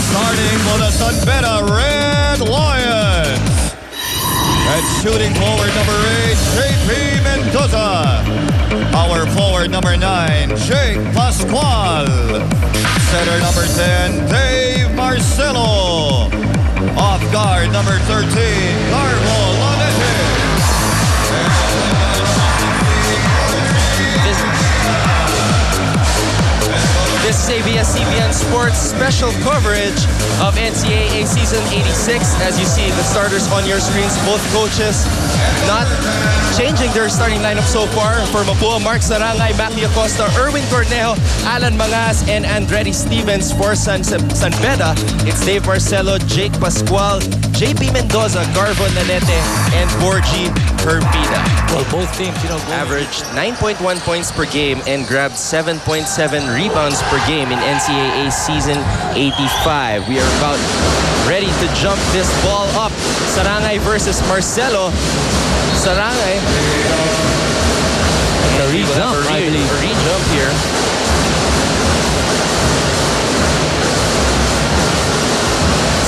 Starting for the San Beda Red Lions. And shooting forward number 8, JP Mendoza. Power forward number 9, Jake Pascual. Center number 10, Dave Marcelo. Off guard number 13, Garbo Lanete. This is ABS-CBN Sports special coverage of NCAA Season 86. As you see, the starters on your screens, both coaches not changing their starting lineup so far. For Mapua, Mark Sarangay, Maki Acosta, Erwin Cornejo, Alan Mangas, and Andretti Stevens. For San Beda, it's Dave Marcelo, Jake Pascual, JP Mendoza, Garbo Nanete, and Borgie Hermida. Well, both teams, averaged 9.1 points per game and grabbed 7.7 rebounds per game in NCAA Season 85. We are about ready to jump this ball up. Sarangay versus Marcelo. Sarangay. A re-jump, I believe. A re-jump here.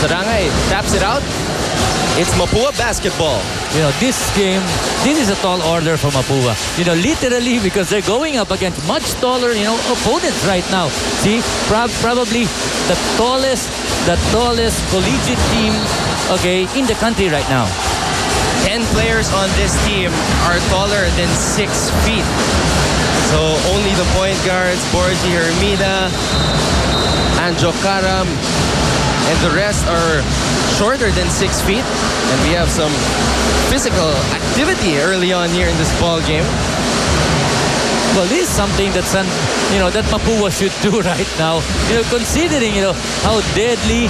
Sarangay taps it out. It's Mapua basketball. This game, this is a tall order for Mapua. Literally, because they're going up against much taller, opponents right now. See, probably the tallest collegiate team, in the country right now. 10 players on this team are taller than 6 feet. So only the point guards, Borgie Hermida, Anjo Karam, and the rest are shorter than 6 feet. And we have some physical activity early on here in this ball game. Well, this is something that that Mapua should do right now. Considering how deadly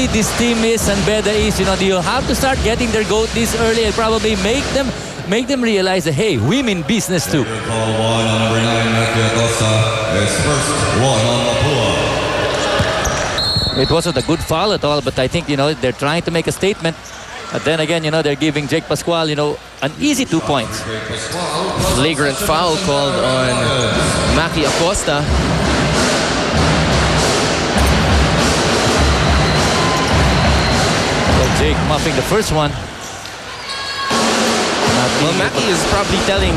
this team is, San Beda is. You have to start getting their goat this early and probably make them realize that, hey, we mean business too. Call one on number 9, Maki Acosta. It's first one on Mapua. It wasn't a good foul at all, but I think, they're trying to make a statement. But then again, they're giving Jake Pascual, an easy 2 points. Flagrant foul called on Maki Acosta. Well, Jake muffing the first one. Well, Maki is probably telling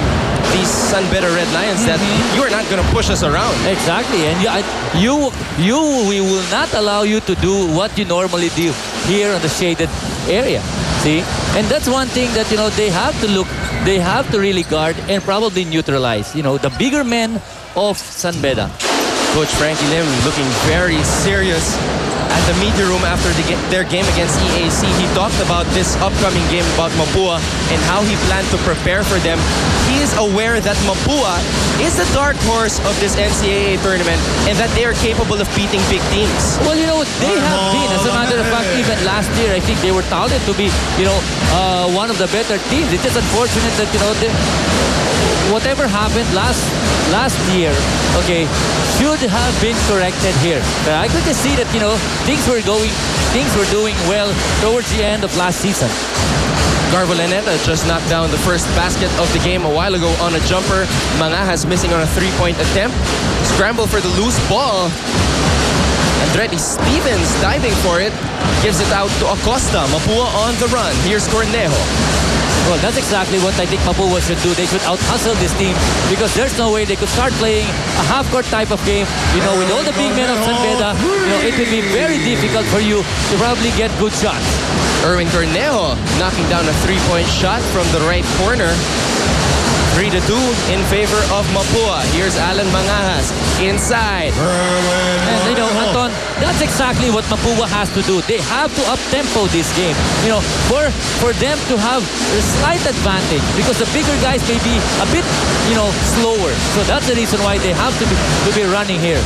these San Beda Red Lions that you are not going to push us around. Exactly, and we will not allow you to do what you normally do here on the shaded area. See, and that's one thing that they have to really guard and probably neutralize. The bigger men of San Beda. Coach Frankie Lim looking very serious at the media room after their game against EAC. He talked about this upcoming game about Mapua and how he planned to prepare for them. He is aware that Mapua is the dark horse of this NCAA tournament and that they are capable of beating big teams. Well, they have been. As a matter of fact, even last year, I think they were touted to be, one of the better teams. It's just unfortunate that, whatever happened last year, should have been corrected here. But I could just see that, things were doing well towards the end of last season. Garbo Laneta just knocked down the first basket of the game a while ago on a jumper. Mangajas missing on a 3-point attempt. Scramble for the loose ball. Andretti Stevens diving for it. Gives it out to Acosta. Mapua on the run. Here's Cornejo. Well, that's exactly what I think Mapua should do. They should out-hustle this team because there's no way they could start playing a half-court type of game. With all the big men of San Beda, it would be very difficult for you to probably get good shots. Erwin Cornejo knocking down a 3-point shot from the right corner. 3-2 in favor of Mapua. Here's Alan Mangajas inside. And Anton, that's exactly what Mapua has to do. They have to up-tempo this game. For them to have a slight advantage because the bigger guys may be a bit, slower. So that's the reason why they have to be running here.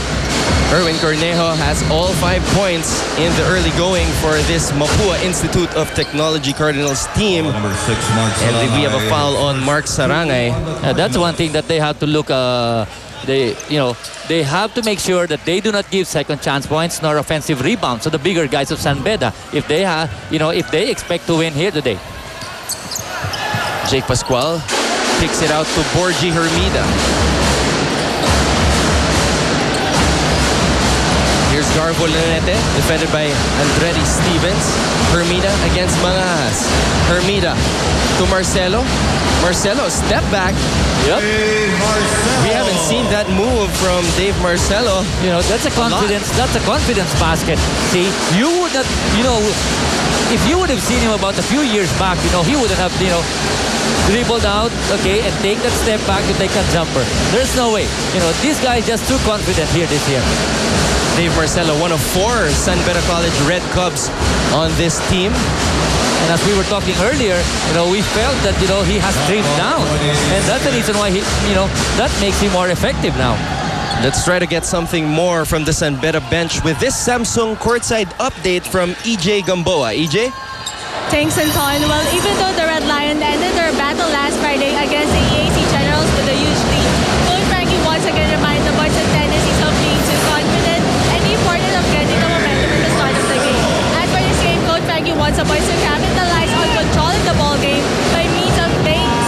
Erwin Cornejo has all 5 points in the early going for this Mapua Institute of Technology Cardinals team. Number 6, Mark Sarangay. And we have a foul on Mark Sarangay. That's one thing that they have to look. They have to make sure that they do not give second chance points nor offensive rebounds to the bigger guys of San Beda if they expect to win here today. Jake Pascual kicks it out to Borgie Hermida. Here's Garbolonete, defended by Andretti Stevens. Hermida against Mangas. Hermida to Marcelo. Marcelo, step back. Yep. We haven't seen that move from Dave Marcelo. You know, that's a confidence basket. See, you would not, you know, if you would have seen him about a few years back, you know, he wouldn't have, you know, dribbled out, okay, and take that step back to take that jumper. There's no way. You know, this guy is just too confident here this year. Dave Marcelo, one of 4 San Beda College Red Cubs on this team. And as we were talking earlier, you know, we felt that, you know, he has trimmed down. And that's the reason why he, you know, that makes him more effective now. Let's try to get something more from the San Beda bench with this Samsung courtside update from EJ Gamboa. EJ? Thanks, Anton. Well, even though the Red Lion ended their battle last Friday against the EAC Generals with a huge lead, Coach Frankie once again reminded the boys of tendencies of being too confident and the importance of getting the momentum at the start of the game. As for this game, Coach Frankie wants the boys to capitalize on controlling the ball game by means of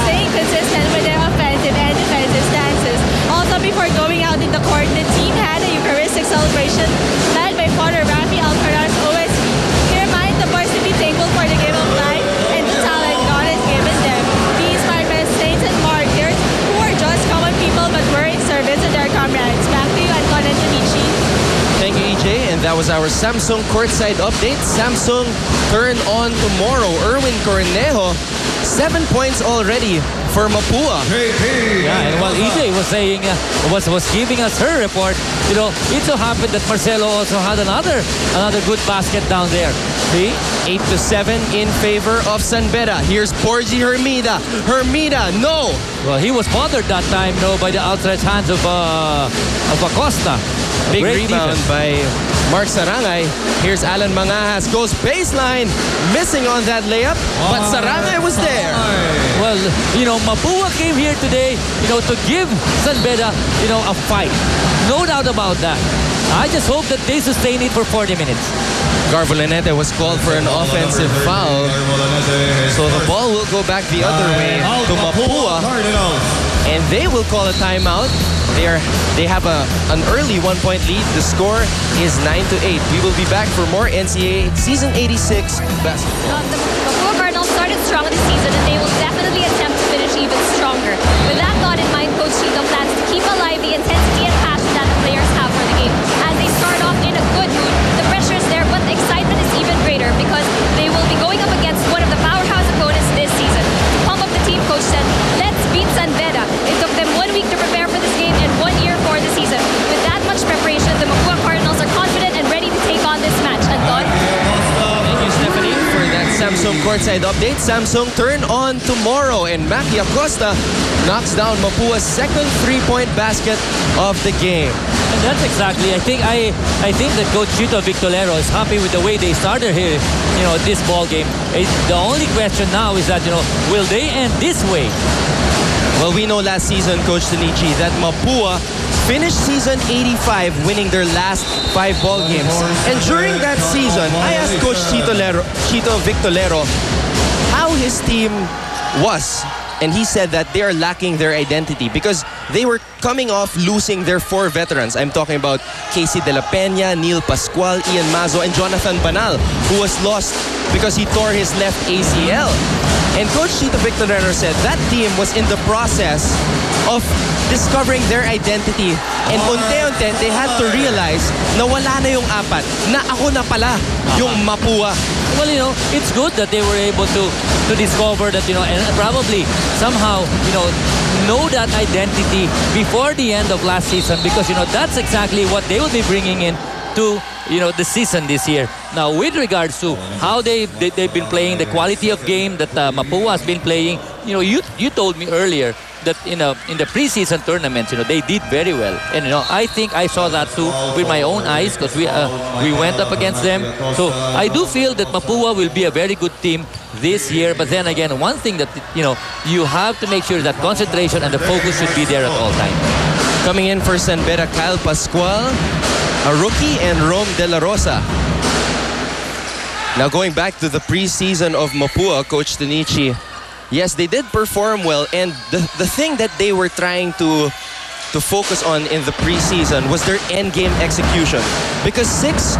staying consistent with their offensive and defensive stances. Also, before going out in the court, the team had a Eucharistic celebration led by Father Rafi Alcaraz OSC. He reminded the boys to be thankful for the game of life and the talent God has given them. Be inspired by saints and martyrs who are just common people but were in service to their comrades. Back to you, Anton and Junichi. Thank you, EJ. And that was our Samsung courtside update. Samsung turn on tomorrow. Erwin Cornejo, 7 points already for MAPUA. Yeah, and while EJ was saying, was giving us her report, you know, it so happened that Marcelo also had another good basket down there. See? 8-7 in favor of San Beda. Here's Porgy Hermida. Hermida, no! Well, he was bothered that time, no, by the outstretched hands of Acosta. Big Great rebound defense. by Mark Sarangay. Here's Alan Mangajas, goes baseline, missing on that layup, but Sarangay was there. Well, you know, MAPUA came here today, you know, to give San Beda, you know, a fight. No doubt about that. I just hope that they sustain it for 40 minutes. Garbolonete was called for an offensive foul. So the ball will go back the other way to MAPUA. And they will call a timeout. They have an early 1-point lead. The score is 9-8. We will be back for more NCAA Season 86 basketball. The MAPUA Cardinals started strong this season and they will definitely attempt to finish even stronger. With that thought in mind, Coach Tito plans to keep alive the intensity and passion that the players have for the game. As they start off in a good mood, the pressure is there, but the excitement is even greater because they will be going up against one of the powerhouse opponents this season. To pump up the team, Coach said, let's beat San Beda. It took them 1 week to prepare for this game and 1 year for the season. With that much preparation, the MAPUA Cardinals are confident and ready to take on this match. Anton? Thank you, Stephanie, for that Samsung courtside update. Samsung turn on tomorrow, and Maki Acosta knocks down MAPUA's second 3-point basket of the game. And that's exactly, I think that Coach Chito Victolero is happy with the way they started here, you know, this ball game. The only question now is that, you know, will they end this way? Well, we know last season, Coach Tanichi, that MAPUA finished season 85 winning their last 5 ball games. And during that season, I asked Coach Chito Victolero how his team was. And he said that they are lacking their identity because they were coming off losing their 4 veterans. I'm talking about Casey De La Peña, Neil Pascual, Ian Mazo, and Jonathan Banal, who was lost because he tore his left ACL. And Coach Chito Victorino said that team was in the process of discovering their identity. And unti-unti, they had to realize na wala na yung 4, na ako na pala yung MAPUA. Well, you know, it's good that they were able to discover that, you know, and probably somehow, you know that identity before the end of last season, because, you know, that's exactly what they will be bringing in to, you know, the season this year. Now, with regards to how they've been playing, the quality of game that MAPUA has been playing, you know, you told me earlier that in the preseason tournaments, you know, they did very well, and you know, I think I saw that too with my own eyes because we went up against them. So I do feel that MAPUA will be a very good team this year. But then again, one thing that, you know, you have to make sure that concentration and the focus should be there at all times. Coming in for San Beda, Kyle Pascual, a rookie, and Rome De La Rosa. Now going back to the preseason of MAPUA, Coach Tanichi, yes, they did perform well, and the thing that they were trying to to focus on in the preseason was their end game execution. Because 6